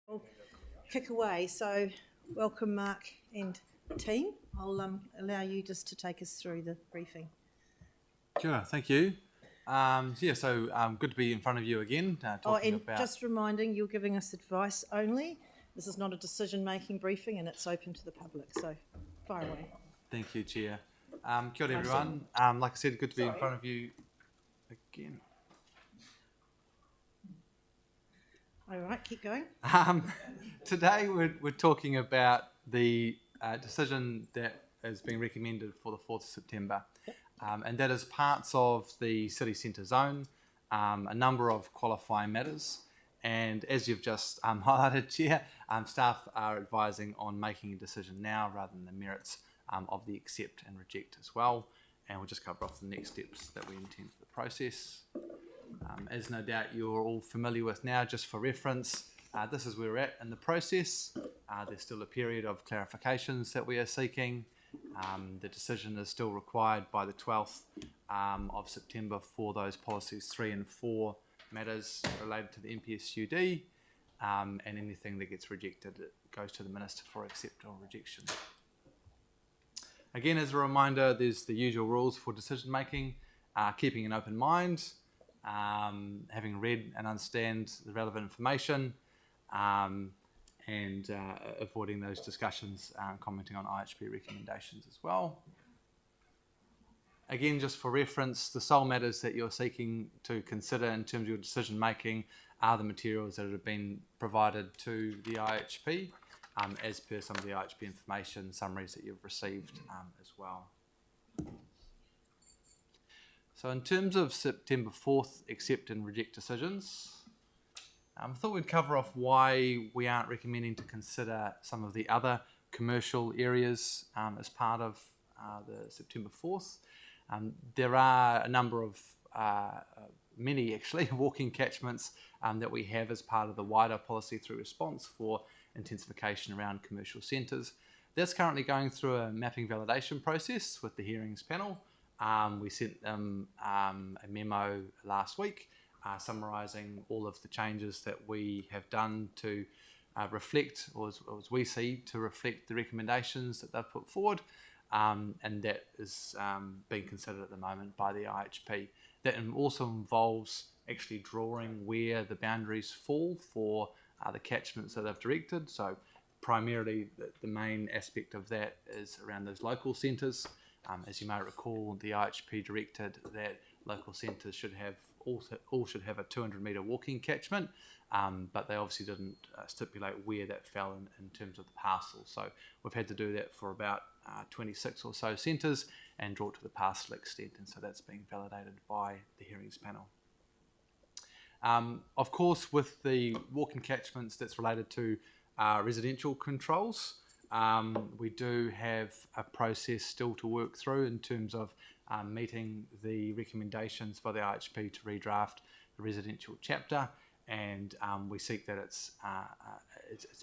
We'll kick away. So welcome, Mark and team. I'll allow you just to take us through the briefing. Sure, thank you. Good to be in front of you again. Just reminding, you're giving us advice only. This is not a decision-making briefing, and it's open to the public. So, fire away. Thank you, Chair. Kia ora, everyone. Like I said, good to be in front of you again. All right, keep going. Today we're talking about the decision that is being recommended for the 4th of September. And that is parts of the city centre zone, a number of qualifying matters. And as you've just highlighted, Chair, staff are advising on making a decision now rather than the merits of the accept and reject as well. And we'll just cover off the next steps that we intend for the process. As no doubt you're all familiar with now, just for reference, this is where we're at in the process. There's still a period of clarifications that we are seeking. The decision is still required by the 12th of September for those policies 3 and 4 matters related to the NPSUD, and anything that gets rejected, it goes to the Minister for accept or rejection. Again, as a reminder, there's the usual rules for decision making, keeping an open mind, having read and understand the relevant information, and avoiding those discussions, commenting on IHP recommendations as well. Again, just for reference, the sole matters that you're seeking to consider in terms of your decision making are the materials that have been provided to the IHP, as per some of the IHP information summaries that you've received as well. So in terms of September 4th accept and reject decisions, I thought we'd cover off why we aren't recommending to consider some of the other commercial areas as part of the September 4th. There are a number of, many actually, walking catchments that we have as part of the wider policy through response for intensification around commercial centres. That's currently going through a mapping validation process with the hearings panel. We sent them a memo last week summarising all of the changes that we have done to reflect, or as we see, to reflect the recommendations that they've put forward, and that is being considered at the moment by the IHP. That also involves actually drawing where the boundaries fall for the catchments that they've directed. So primarily the main aspect of that is around those local centres. As you may recall, the IHP directed that local centres should have all should have a 200-metre walking catchment, but they obviously didn't stipulate where that fell in terms of the parcel. So we've had to do that for about 26 or so centres and draw it to the parcel extent, and so that's being validated by the hearings panel. Of course, with the walking catchments that's related to residential controls, we do have a process still to work through in terms of meeting the recommendations by the IHP to redraft the residential chapter, and we seek that it's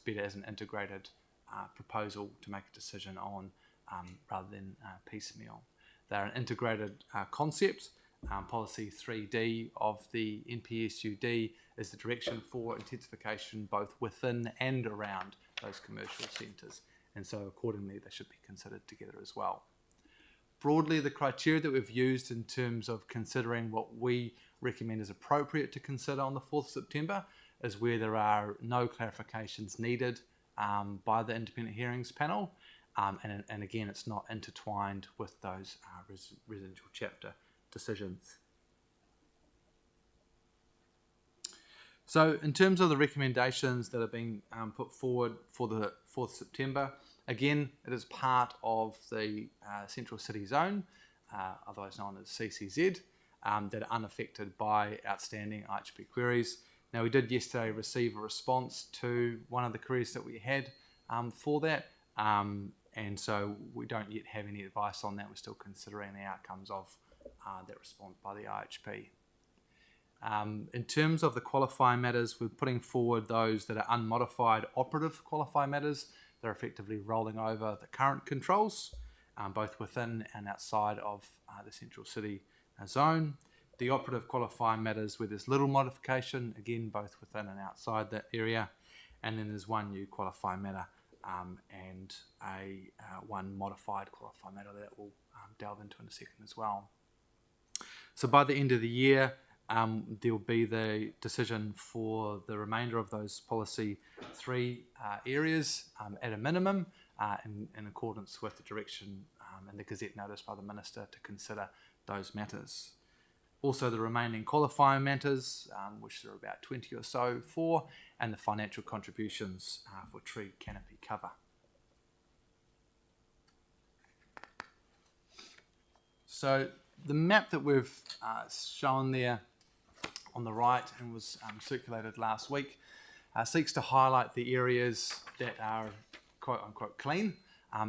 better as an integrated proposal to make a decision on rather than piecemeal. They're an integrated concept. Policy 3D of the NPSUD is the direction for intensification both within and around those commercial centres, and so accordingly they should be considered together as well. Broadly, the criteria that we've used in terms of considering what we recommend is appropriate to consider on the 4th of September is where there are no clarifications needed by the independent hearings panel, and again it's not intertwined with those residential chapter decisions. So in terms of the recommendations that are being put forward for the 4th of September, again, it is part of the Central City Zone, otherwise known as CCZ, that are unaffected by outstanding IHP queries. Now, we did yesterday receive a response to one of the queries that we had for that, and so we don't yet have any advice on that. We're still considering the outcomes of that response by the IHP. In terms of the qualifying matters, we're putting forward those that are unmodified operative qualifying matters. They're effectively rolling over the current controls, both within and outside of the Central City Zone. The operative qualifying matters where there's little modification, again, both within and outside that area. and then there's one new qualifying matter and one modified qualifying matter that we'll delve into in a second as well. So by the end of the year, there will be the decision for the remainder of those policy 3 areas at a minimum in accordance with the direction and the Gazette notice by the Minister to consider those matters. Also the remaining qualifying matters, which there are about 20 or so for, and the financial contributions for tree canopy cover. So the map that we've shown there on the right and was circulated last week seeks to highlight the areas that are quote unquote clean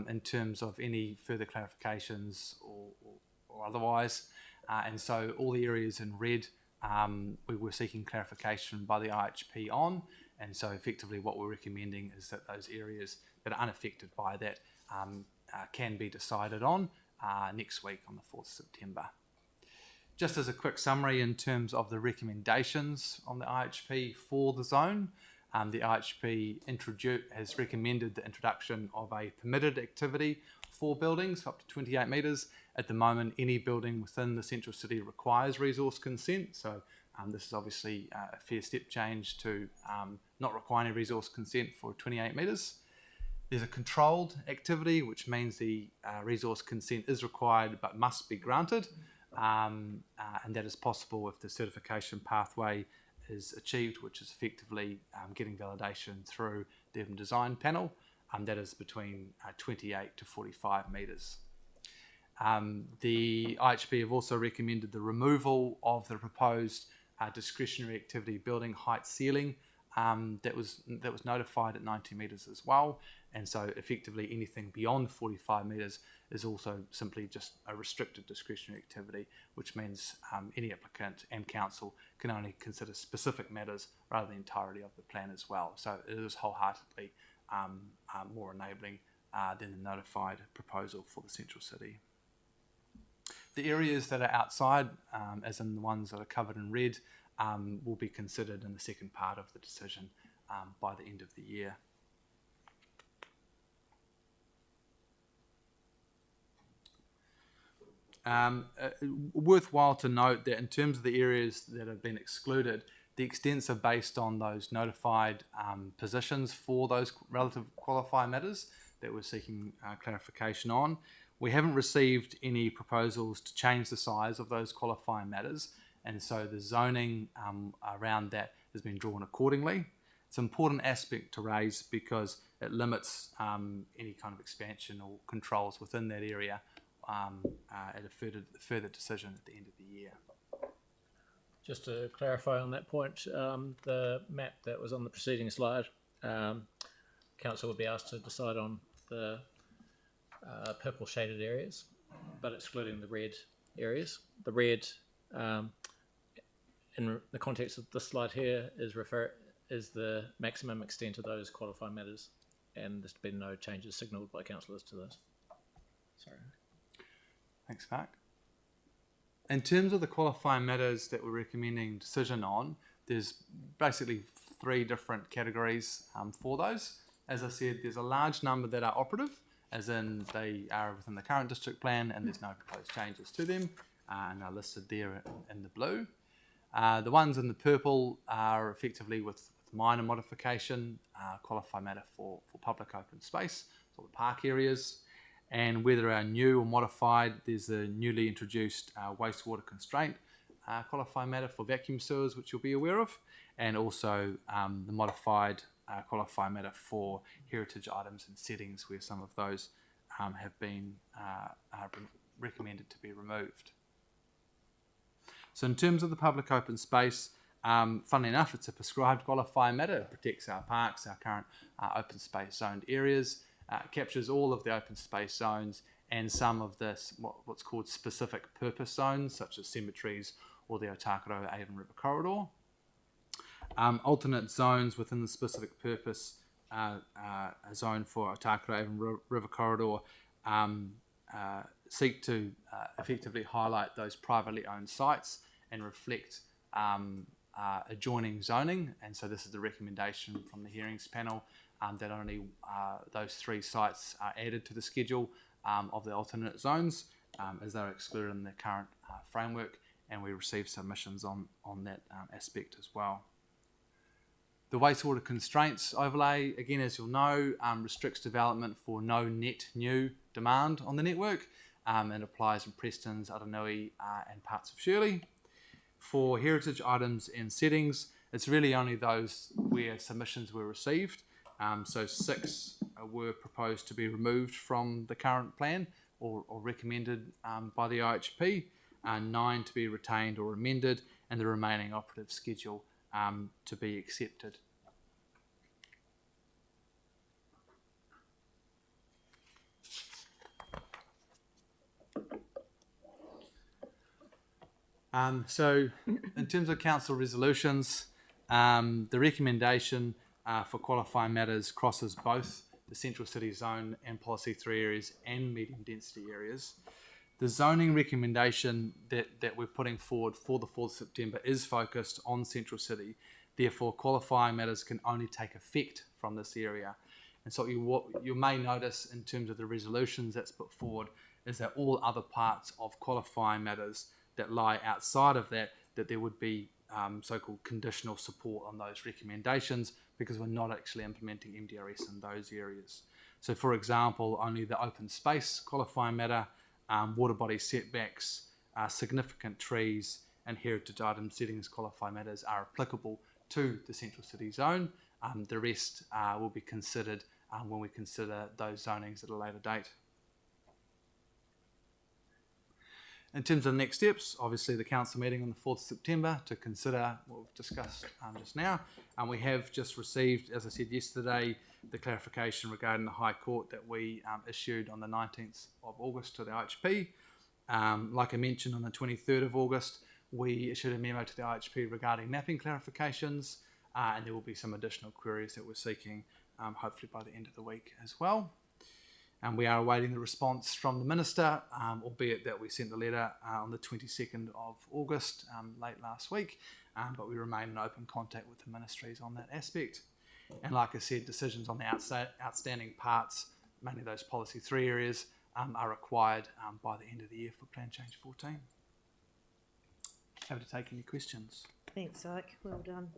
in terms of any further clarifications or otherwise. And so all the areas in red we were seeking clarification by the IHP on, and so effectively what we're recommending is that those areas that are unaffected by that can be decided on next week on the 4th of September. Just as a quick summary in terms of the recommendations on the IHP for the zone, the IHP has recommended the introduction of a permitted activity for buildings up to 28 metres. At the moment, any building within the central city requires resource consent, so this is obviously a fair step change to not require any resource consent for 28 metres. There's a controlled activity, which means the resource consent is required but must be granted, and that is possible if the certification pathway is achieved, which is effectively getting validation through the urban design panel. That is between 28 to 45 metres. The IHP have also recommended the removal of the proposed discretionary activity building height ceiling that was notified at 90 metres as well, and so effectively anything beyond 45 metres is also simply just a restricted discretionary activity, which means any applicant and council can only consider specific matters rather than the entirety of the plan as well. So it is wholeheartedly more enabling than the notified proposal for the central city. The areas that are outside, as in the ones that are covered in red, will be considered in the second part of the decision by the end of the year. Worthwhile to note that in terms of the areas that have been excluded, the extents are based on those notified positions for those relative qualifying matters that we're seeking clarification on. We haven't received any proposals to change the size of those qualifying matters, and so the zoning around that has been drawn accordingly. It's an important aspect to raise because it limits any kind of expansion or controls within that area at a further decision at the end of the year. Just to clarify on that point, the map that was on the preceding slide, council would be asked to decide on the purple shaded areas, but excluding the red areas. The red, in the context of this slide here, is the maximum extent of those qualifying matters, and there's been no changes signalled by councillors to those. Sorry. Thanks, Mark. In terms of the qualifying matters that we're recommending decision on, there's basically 3 different categories for those. As I said, there's a large number that are operative, as in they are within the current district plan and there's no proposed changes to them, and are listed there in the blue. The ones in the purple are effectively with minor modification, qualifying matter for public open space, so the park areas. And whether are new or modified, there's a newly introduced wastewater constraint qualifying matter for vacuum sewers, which you'll be aware of, and also the modified qualifying matter for heritage items and settings, where some of those have been recommended to be removed. So in terms of the public open space, funnily enough, it's a prescribed qualifying matter. It protects our parks, our current open space zoned areas. Captures all of the open space zones and some of this what's called specific purpose zones, such as cemeteries or the Otakaro Avon River Corridor. Alternate zones within the specific purpose zone for Otakaro Avon River Corridor seek to effectively highlight those privately owned sites and reflect adjoining zoning, and so this is the recommendation from the hearings panel that only those 3 sites are added to the schedule of the alternate zones, as they're excluded in the current framework, and we received submissions on that aspect as well. The wastewater constraints overlay, again, as you'll know, restricts development for no net new demand on the network, and applies in Prestons, Aranui, and parts of Shirley. For heritage items and settings, it's really only those where submissions were received. So 6 were proposed to be removed from the current plan or recommended by the IHP, 9 to be retained or amended, and the remaining operative schedule to be accepted. So in terms of council resolutions, the recommendation for qualifying matters crosses both the central city zone and policy 3 areas and medium density areas. The zoning recommendation that we're putting forward for the 4th September is focused on central city. Therefore, qualifying matters can only take effect from this area. And so what you may notice in terms of the resolutions that's put forward is that all other parts of qualifying matters that lie outside of that there would be so-called conditional support on those recommendations, because we're not actually implementing MDRS in those areas. So for example, only the open space qualifying matter, water body setbacks, significant trees and heritage item settings qualifying matters are applicable to the central city zone. The rest will be considered when we consider those zonings at a later date. In terms of the next steps, obviously the council meeting on the 4th September to consider what we've discussed just now. We have just received, as I said yesterday, the clarification regarding the High Court that we issued on the 19th of August to the IHP. Like I mentioned, on the 23rd of August, we issued a memo to the IHP regarding mapping clarifications, and there will be some additional queries that we're seeking, hopefully by the end of the week as well. And we are awaiting the response from the Minister, albeit that we sent the letter on the 22nd of August, late last week, but we remain in open contact with the ministries on that aspect. And like I said, decisions on the outstanding parts, mainly those policy 3 areas, are required by the end of the year for Plan Change 14. Happy to take any questions. Thanks, Ike. Well done.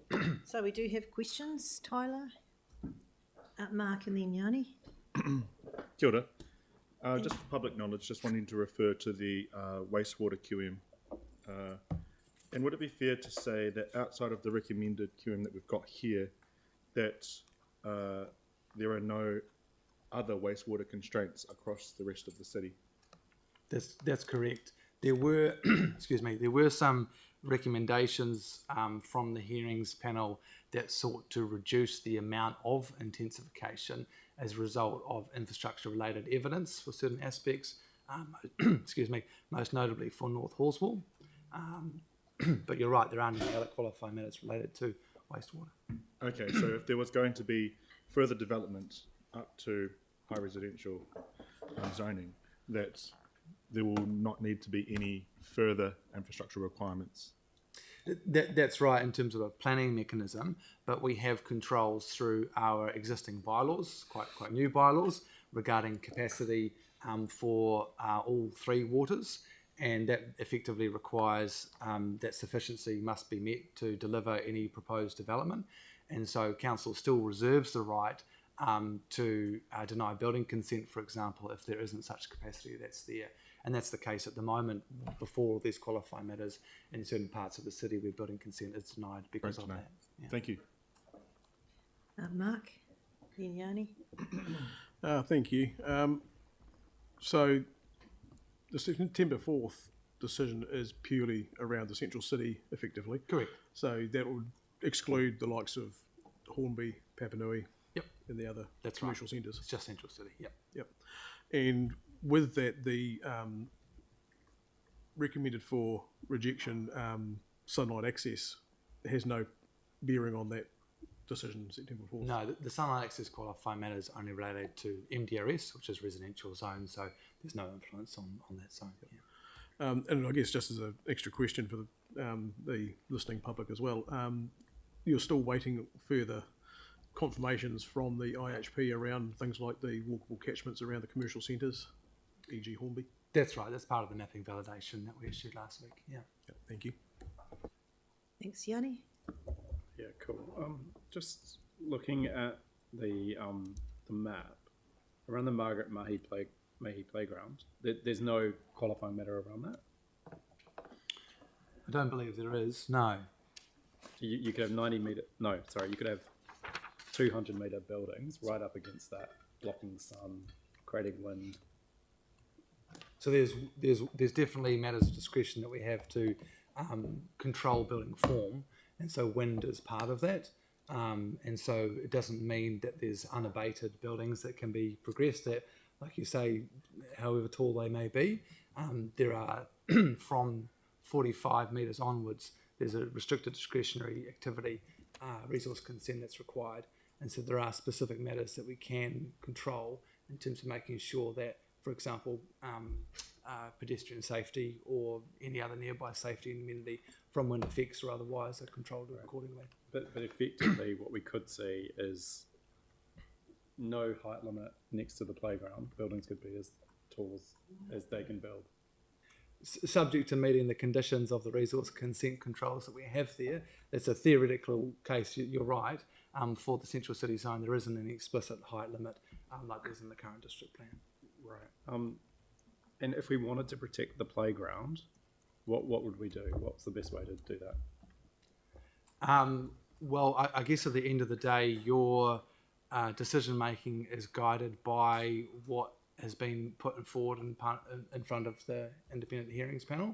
So we do have questions. Tyler, Mark and then Yanni. Kia ora. Just for public knowledge, just wanting to refer to the wastewater QM. And would it be fair to say that outside of the recommended QM that we've got here, that there are no other wastewater constraints across the rest of the city? That's correct. There were, there were some recommendations from the hearings panel that sought to reduce the amount of intensification as a result of infrastructure-related evidence for certain aspects, most notably for North Horswall. But you're right, there aren't any other qualifying matters related to wastewater. Okay, so if there was going to be further development up to high residential zoning, that there will not need to be any further infrastructure requirements. That's right in terms of a planning mechanism, but we have controls through our existing bylaws, quite new bylaws, regarding capacity for all 3 waters, and that effectively requires that sufficiency must be met to deliver any proposed development. And so council still reserves the right to deny building consent, for example, if there isn't such capacity that's there. And that's the case at the moment before these qualifying matters in certain parts of the city where building consent is denied because of that. Yeah. Thank you. Mark, then Yanni. Thank you. So the September 4th decision is purely around the central city, effectively. Correct. So that would exclude the likes of Hornby, Papanui, Yep. and the other That's commercial right. centres. It's just central city. Yep. Yep. And with that, the recommended for rejection sunlight access has no bearing on that decision September 4th. No, the sunlight access qualifying matter is only related to MDRS, which is residential zone, so there's no influence on that zone. Yeah. And I guess just as an extra question for the listening public as well, you're still waiting further confirmations from the IHP around things like the walkable catchments around the commercial centres, e.g. Hornby? That's right. That's part of the mapping validation that we issued last week. Yeah. Yeah, thank you. Thanks, Yanni. Yeah, cool. Just looking at the map around the Margaret Mahi playground, there's no qualifying matter around that. I don't believe there is. No. You could have you could have 200 metre buildings right up against that, blocking sun, creating wind. So there's definitely matters of discretion that we have to control building form, and so wind is part of that. And so it doesn't mean that there's unabated buildings that can be progressed at, like you say, however tall they may be. There are from 45 metres onwards, there's a restricted discretionary activity resource consent that's required. And so there are specific matters that we can control in terms of making sure that, for example, pedestrian safety or any other nearby safety and amenity from wind effects or otherwise are controlled accordingly. But effectively, what we could see is no height limit next to the playground. Buildings could be as tall as they can build. Subject to meeting the conditions of the resource consent controls that we have there. It's a theoretical case, you're right. For the central city zone, there isn't any explicit height limit like there's in the current district plan. Right. And if we wanted to protect the playground, what would we do? What's the best way to do that? Well, I guess at the end of the day, your decision making is guided by what has been put forward in front of the independent hearings panel.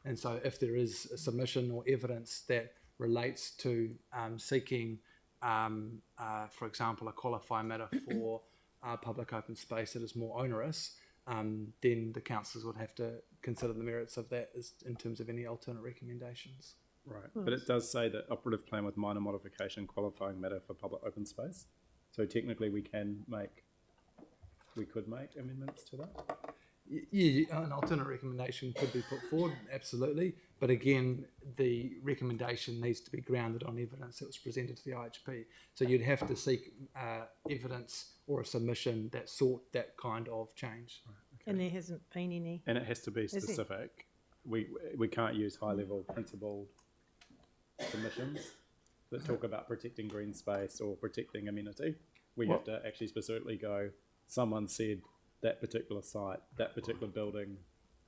And so if there is a submission or evidence that relates to seeking, for example, a qualifying matter for public open space that is more onerous, then the councillors would have to consider the merits of that in terms of any alternate recommendations. Right, but it does say that operative plan with minor modification qualifying matter for public open space. So technically we could make amendments to that. Yeah, an alternate recommendation could be put forward, absolutely. But again, the recommendation needs to be grounded on evidence that was presented to the IHP. So you'd have to seek evidence or a submission that sought that kind of change. Right, okay. And there hasn't been any. And it has to be specific. We can't use high-level principled submissions that talk about protecting green space or protecting amenity. We have to actually specifically go, someone said that particular site, that particular building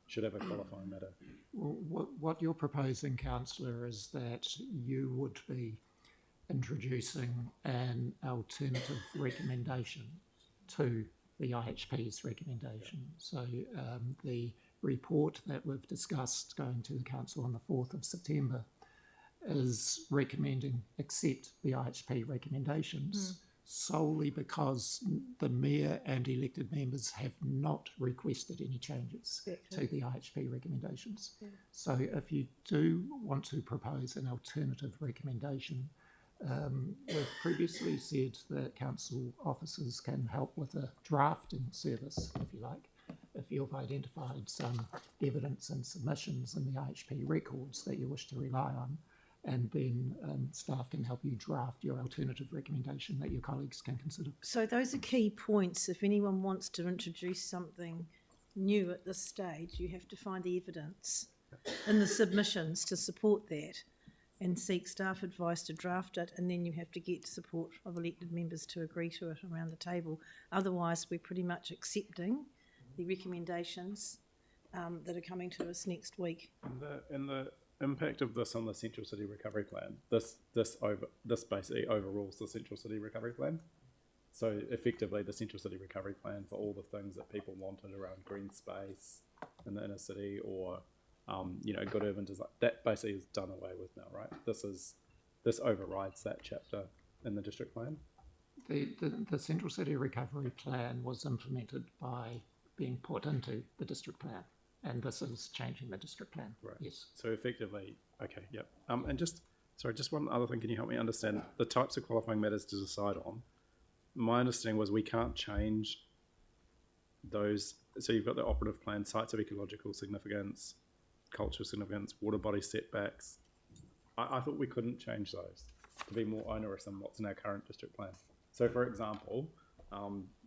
should have a qualifying matter. Well, what you're proposing, councillor, is that you would be introducing an alternative recommendation to the IHP's recommendation. So the report that we've discussed going to the council on the 4th of September is recommending accept the IHP recommendations solely because the mayor and elected members have not requested any changes to the IHP recommendations. Yeah. So if you do want to propose an alternative recommendation, we've previously said that council officers can help with a drafting service, if you like, if you've identified some evidence and submissions in the IHP records that you wish to rely on. And then staff can help you draft your alternative recommendation that your colleagues can consider. So those are key points. If anyone wants to introduce something new at this stage, you have to find the evidence in the submissions to support that and seek staff advice to draft it, and then you have to get support of elected members to agree to it around the table. Otherwise, we're pretty much accepting the recommendations that are coming to us next week. And the impact of this on the Central City Recovery Plan, this basically overrules the Central City Recovery Plan. So effectively the Central City Recovery Plan for all the things that people wanted around green space in the inner city or good urban design, that basically is done away with now, right? This overrides that chapter in the district plan. The Central City Recovery Plan was implemented by being put into the district plan. And this is changing the district plan. Right. Yes. So effectively, okay, yep. And just one other thing. Can you help me understand the types of qualifying matters to decide on? My understanding was we can't change those. So you've got the operative plan, sites of ecological significance, cultural significance, water body setbacks. I thought we couldn't change those to be more onerous than what's in our current district plan. So, for example,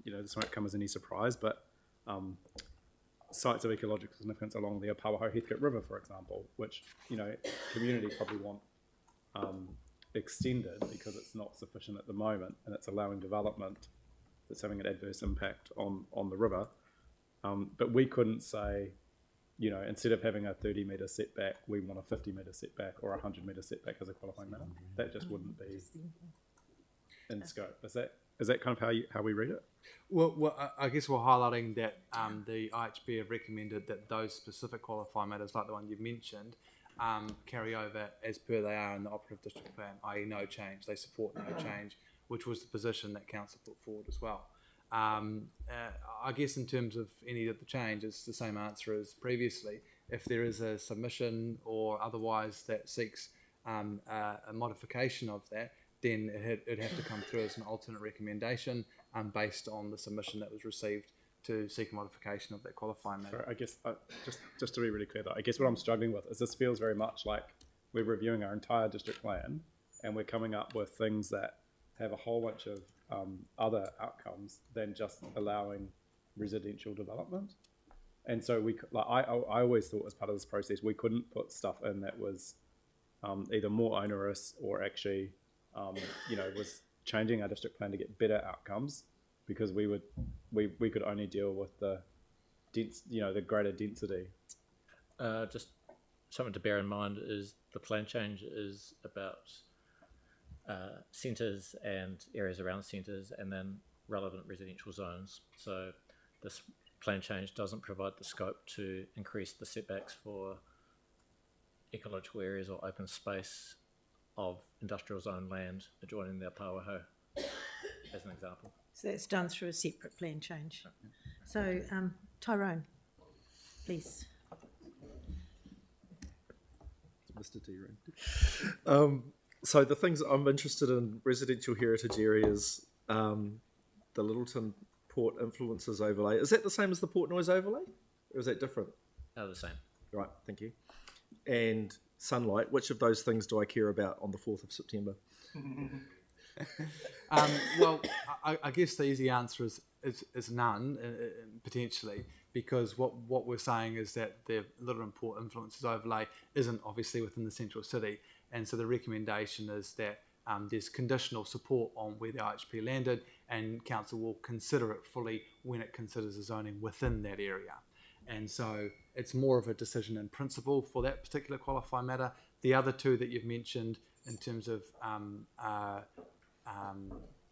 this won't come as any surprise, but sites of ecological significance along the Apawaho Heathcote River, for example, which, community probably want extended because it's not sufficient at the moment and it's allowing development that's having an adverse impact on the river. But we couldn't say, instead of having a 30-metre setback, we want a 50-metre setback or a 100-metre setback as a qualifying matter. That just wouldn't be in scope. Is that kind of how we read it? Well, I guess we're highlighting that the IHP have recommended that those specific qualifying matters, like the one you've mentioned, carry over as per they are in the operative district plan, i.e. no change. They support no change, which was the position that council put forward as well. I guess in terms of any of the change, it's the same answer as previously. If there is a submission or otherwise that seeks a modification of that, then it'd have to come through as an alternate recommendation based on the submission that was received to seek a modification of that qualifying matter. Sorry, I guess just to be really clear, though, I guess what I'm struggling with is this feels very much like we're reviewing our entire district plan and we're coming up with things that have a whole bunch of other outcomes than just allowing residential development. And so I always thought as part of this process we couldn't put stuff in that was either more onerous or actually was changing our district plan to get better outcomes, because we could only deal with the greater density. Just something to bear in mind is the plan change is about centres and areas around centres and then relevant residential zones. So this plan change doesn't provide the scope to increase the setbacks for ecological areas or open space of industrial zone land adjoining the Apawaho, as an example. So that's done through a separate plan change. So, Tyrone, please. Mr. T. So the things I'm interested in, residential heritage areas, the Littleton Port Influences Overlay. Is that the same as the Port Noise Overlay? Or is that different? The same. Right, thank you. And sunlight, which of those things do I care about on the 4th of September? Well, I guess the easy answer is none, potentially, because what we're saying is that the Littleton Port Influences Overlay isn't obviously within the central city, and so the recommendation is that there's conditional support on where the IHP landed, and council will consider it fully when it considers the zoning within that area. And so it's more of a decision in principle for that particular qualifying matter. The other two that you've mentioned in terms of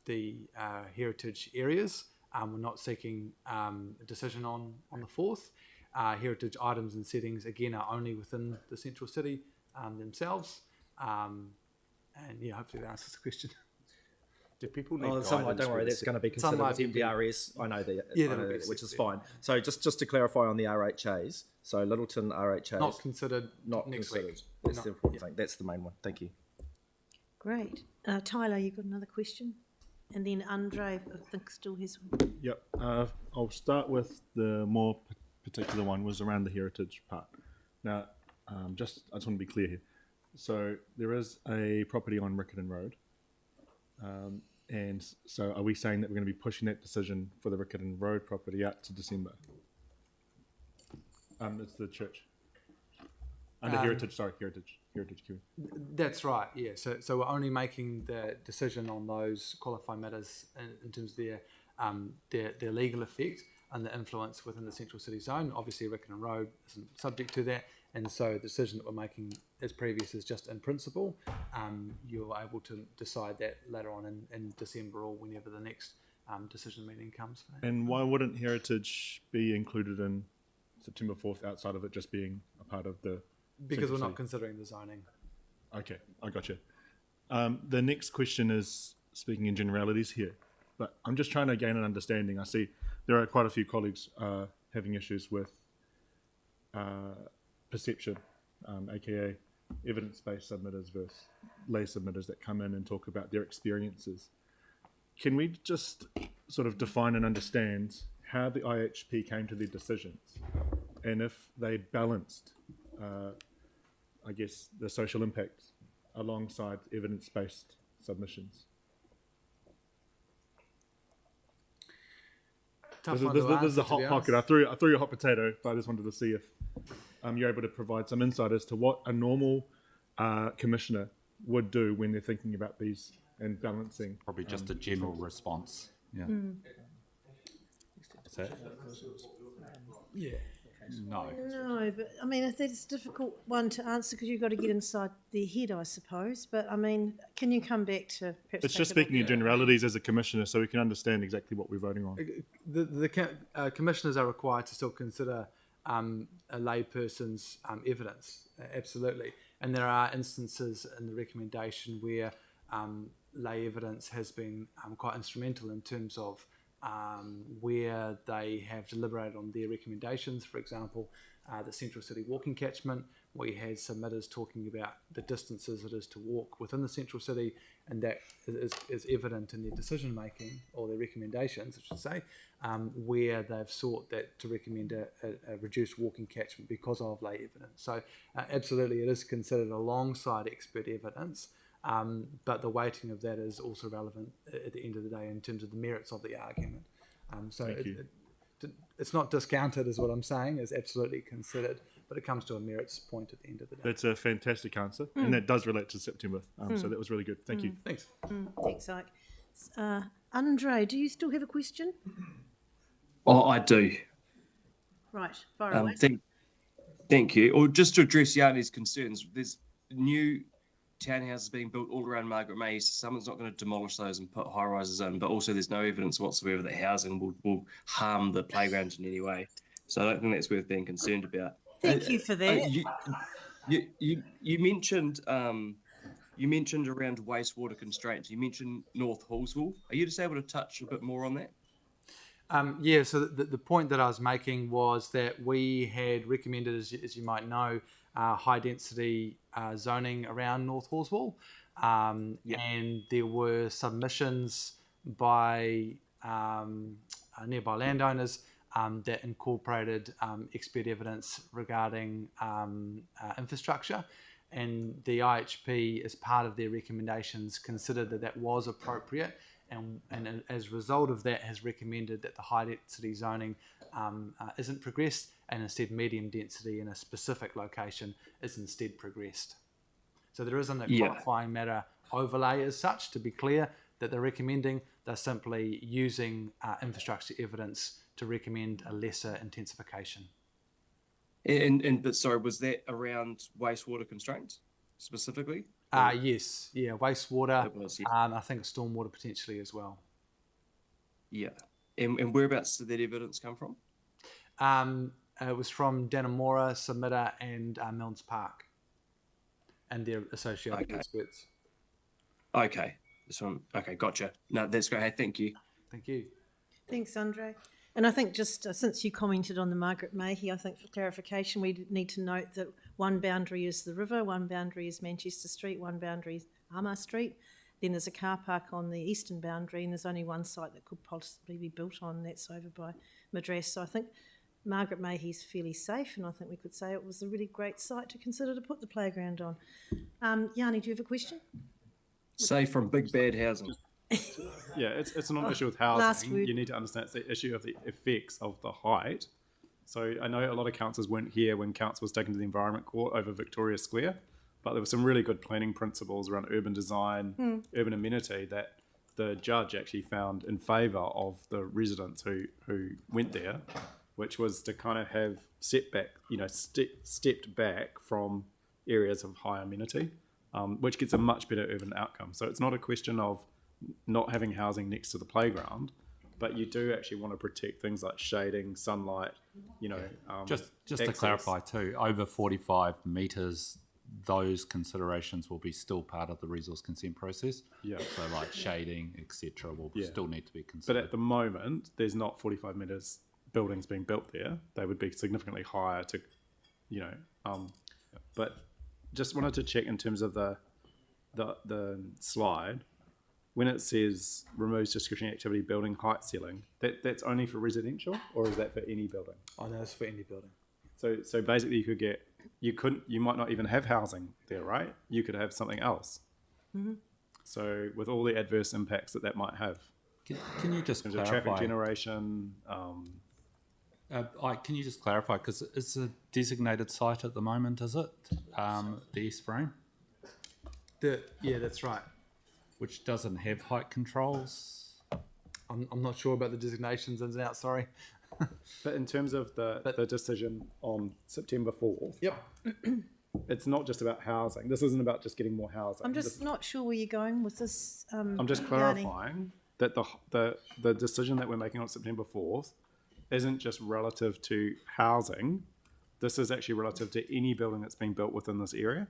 the heritage areas, we're not seeking a decision on the 4th. Heritage items and settings, again, are only within the central city themselves. And yeah, hopefully that answers the question. Do people need sunlight, don't worry, that's going to be considered with MDRS. I know that, which is fine. So just to clarify on the RHAs, so Littleton RHAs. Not considered Not next considered. week. That's the important thing. That's the main one. Thank you. Great. Tyler, you got another question? And then Andre, I think, still has one. Yep. I'll start with the more particular one, was around the heritage part. Now, I just want to be clear here. So there is a property on Riccarton Road. And so are we saying that we're going to be pushing that decision for the Riccarton Road property out to December? It's the church. Under heritage queuing. That's right, yeah. So we're only making the decision on those qualifying matters in terms of their legal effect and the influence within the central city zone. Obviously, Riccarton Road isn't subject to that, and so the decision that we're making as previous is just in principle. You're able to decide that later on in December or whenever the next decision meeting comes. And why wouldn't heritage be included in September 4th outside of it just being a part of the... Because we're not considering the zoning. Okay, I got you. The next question is speaking in generalities here, but I'm just trying to gain an understanding. I see there are quite a few colleagues having issues with perception, aka evidence-based submitters versus lay submitters that come in and talk about their experiences. Can we just sort of define and understand how the IHP came to their decisions, and if they balanced I guess, the social impact alongside evidence-based submissions. Tough This one to is answer, a to hot be pocket. I threw you a hot potato, but I just wanted to see if you're able to provide some insight as to what a normal commissioner would do when they're thinking about these and balancing. Probably just a general response. Yeah. Is that? Yeah. No. No, but I mean, it's a difficult one to answer because you've got to get inside their head, I suppose. But I mean, can you come back to perhaps? It's just speaking in generalities as a commissioner, so we can understand exactly what we're voting on. The commissioners are required to still consider a layperson's evidence, absolutely. And there are instances in the recommendation where lay evidence has been quite instrumental in terms of where they have deliberated on their recommendations. For example, the Central City walking catchment, we had submitters talking about the distances it is to walk within the Central City, and that is evident in their decision making, or their recommendations, I should say, where they've sought that to recommend a reduced walking catchment because of lay evidence. So absolutely it is considered alongside expert evidence, but the weighting of that is also relevant at the end of the day in terms of the merits of the argument. It's not discounted, is what I'm saying. It's absolutely considered, but it comes to a merits point at the end of the day. That's a fantastic answer, and that does relate to September. So that was really good. Thank you. Thanks. Thanks, Ike. Andre, do you still have a question? Oh, I do. Right, far away. Thank you. Or just to address Yanni's concerns, there's new townhouses being built all around Margaret May. So someone's not going to demolish those and put high rises in, but also there's no evidence whatsoever that housing will harm the playground in any way. So I don't think that's worth being concerned about. Thank you for that. You mentioned around wastewater constraints. You mentioned North Hallsville. Are you just able to touch a bit more on that? So the point that I was making was that we had recommended, as you might know, high density zoning around North Hallsville, and there were submissions by nearby landowners that incorporated expert evidence regarding infrastructure, and the IHP, as part of their recommendations, considered that was appropriate, and as a result of that has recommended that the high density zoning isn't progressed, and instead medium density in a specific location is instead progressed. So there isn't a qualifying matter overlay as such, to be clear, that they're recommending. They're simply using infrastructure evidence to recommend a lesser intensification. But sorry, was that around wastewater constraints specifically? Yes, wastewater. Was, yeah. I think stormwater potentially as well. Yeah, and whereabouts did that evidence come from? It was from Dannemora, Submitter, and Milnes Park, and their associated experts. Okay, this one. Okay, gotcha. No, that's great. Hey, thank you. Thank you. Thanks, Andre. And I think just since you commented on the Margaret Mayhew, I think for clarification, we need to note that one boundary is the river, one boundary is Manchester Street, one boundary is Armour Street. Then there's a car park on the eastern boundary, and there's only one site that could possibly be built on, and that's over by Madras. So I think Margaret Mayhew's fairly safe, and I think we could say it was a really great site to consider to put the playground on. Yanni, do you have a question? Safe from big bad housing. Yeah, it's not an issue with housing. You need to understand it's the issue of the effects of the height. So I know a lot of councillors weren't here when council was taken to the Environment Court over Victoria Square, but there were some really good planning principles around urban design, urban amenity that the judge actually found in favour of the residents who went there, which was to kind of have stepped back from areas of high amenity, which gets a much better urban outcome. So it's not a question of not having housing next to the playground, but you do actually want to protect things like shading, sunlight, Just to access. clarify too, over 45 metres, those considerations will be still part of the resource consent process. Yeah. So like shading, etc., will still need to be But considered. at the moment, there's not 45 metres buildings being built there. They would be significantly higher to, but just wanted to check in terms of the slide. When it says removes discretionary activity building height ceiling, that's only for residential, or is that for any building? Oh no, it's for any building. So basically, you might not even have housing there, right? You could have something else. So with all the adverse impacts that might have, Can you just in terms of traffic clarify? generation, Can you just clarify, because it's a designated site at the moment, is it? The East Frame, Yeah, that's right. which doesn't have height controls. I'm not sure about the designations ins and outs, sorry. but in terms of the decision on September 4th, Yep. it's not just about housing. This isn't about just getting more housing. I'm just not sure where you're going with this. I'm just Yanni. clarifying that the decision that we're making on September 4th isn't just relative to housing. This is actually relative to any building that's being built within this area,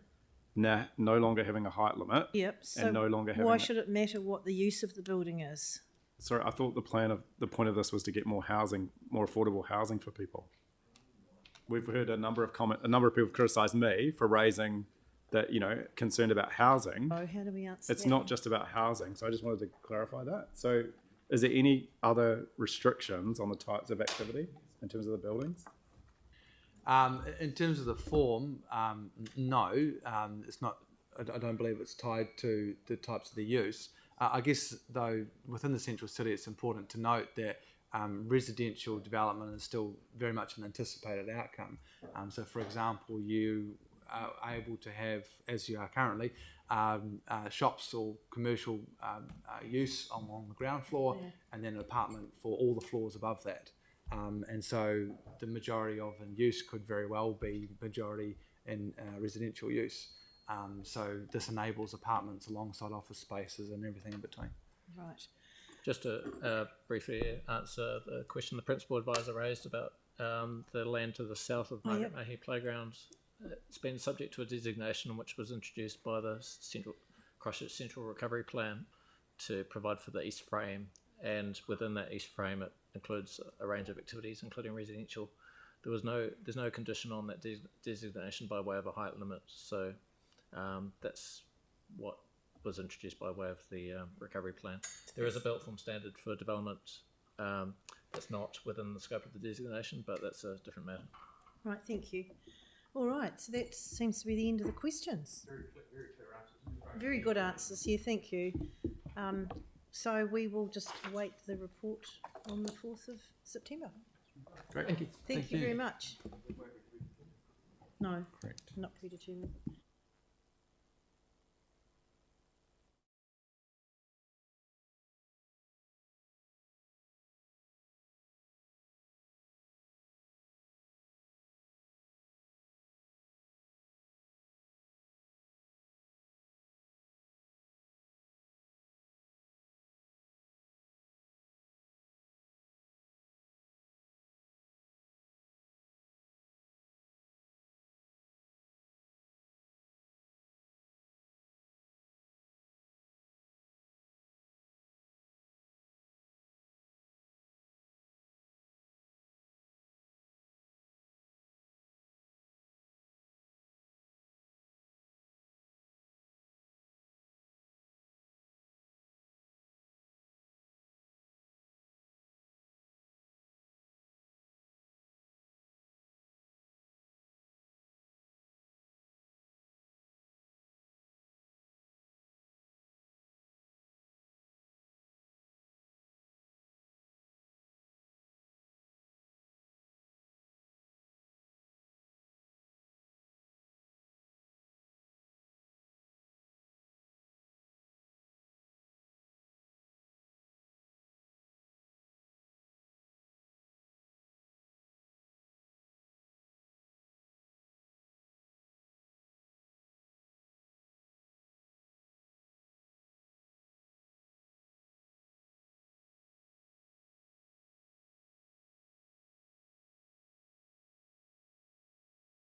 no longer having a height limit. Yep. So and no longer having why should it matter what the use of the building is? Sorry, I thought the point of this was to get more housing, more affordable housing for people. We've heard a number of people criticise me for raising that, concerned about housing. Oh, how do we answer It's that not one? just about housing, so I just wanted to clarify that. So, is there any other restrictions on the types of activity in terms of the buildings? In terms of the form, no, it's not. I don't believe it's tied to the types of the use. I guess, though, within the central city, it's important to note that residential development is still very much an anticipated outcome. So, for example, you are able to have, as you are currently, shops or commercial use along the ground floor, and then an apartment for all the floors above that. And so the majority of in use could very well be majority in residential use. So this enables apartments alongside office spaces and everything in between. Right. Just to briefly answer the question the principal advisor raised about the land to the south of Margaret Mahy Playground. It's been subject to a designation which was introduced by the Christchurch Central Recovery Plan to provide for the East Frame, and within that East Frame it includes a range of activities including residential. There's no condition on that designation by way of a height limit, so that's what was introduced by way of the recovery plan. There is a built form standard for development that's not within the scope of the designation, but that's a different matter. Right, thank you. All right, so that seems to be the end of the questions. Very clear answers. Very good answers, yeah, thank you. So we will just await the report on the 4th of September. Great. Thank you. Thank you very much. No, not predetermined.